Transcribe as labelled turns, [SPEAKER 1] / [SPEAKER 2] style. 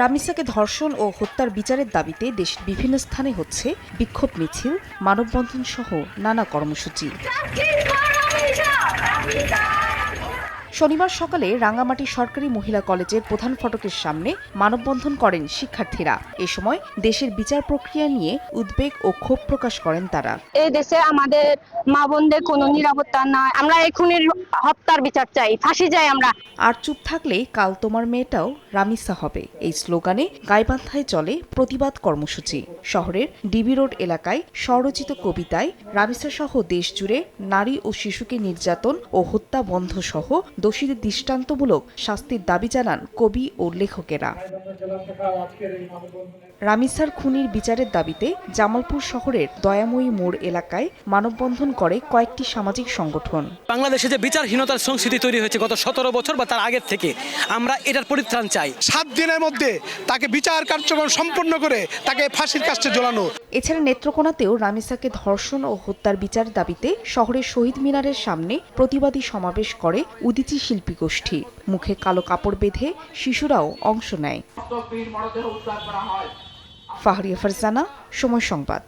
[SPEAKER 1] রামিসাকে ধর্ষণ ও হত্যার বিচারের দাবিতে দেশের বিভিন্ন স্থানে হচ্ছে বিক্ষোভ মিছিল, মানববন্ধন সহ নানা কর্মসূচি। শনিবার সকালে রাঙ্গামাটি সরকারি মহিলা কলেজের প্রধান ফটকের সামনে মানববন্ধন করেন শিক্ষার্থীরা। এ সময় দেশের বিচার প্রক্রিয়া নিয়ে উদ্বেগ ও ক্ষোভ প্রকাশ করেন তারা।
[SPEAKER 2] এই দেশে আমাদের মা বোনদের কোনো নিরাপত্তা নাই, আমরা এখনই হত্যার বিচার চাই, ফাঁসি চাই আমরা।
[SPEAKER 1] আর চুপ থাকলে কাল তোমার মেয়েটাও রামিসা হবে, এই স্লোগানে গাইবান্ধায় চলে প্রতিবাদ কর্মসূচি। শহরের ডিবি রোড এলাকায় স্বরচিত কবিতায় রামিসা সহ দেশ জুড়ে নারী ও শিশুকে নির্যাতন ও হত্যা বন্ধ সহ দোষীদের দৃষ্টান্তমূলক শাস্তির দাবি জানান কবি ও লেখকেরা। রামিসার খুনির বিচারের দাবিতে জামালপুর শহরের দয়াময়ী মোড় এলাকায় মানববন্ধন করে কয়েকটি সামাজিক সংগঠন।
[SPEAKER 3] বাংলাদেশে যে বিচারহীনতার সংস্কৃতি তৈরি হয়েছে গত 17 বছর বা তার আগের থেকে, আমরা এটার পরিত্রাণ চাই।
[SPEAKER 4] 7 দিনের মধ্যে তাকে বিচার কার্যক্রম সম্পন্ন করে তাকে ফাঁসির কাস্টে ঝোলানো।
[SPEAKER 1] এছাড়া নেত্রকোনাতেও রামিসাকে ধর্ষণ ও হত্যার বিচার দাবিতে শহরের শহীদ মিনারের সামনে প্রতিবাদী সমাবেশ করে উদীচী শিল্পী গোষ্ঠী। মুখে কালো কাপড় বেঁধে শিশুরাও অংশ নেয়। ফাহরিয়া ফারজানা, সময় সংবাদ।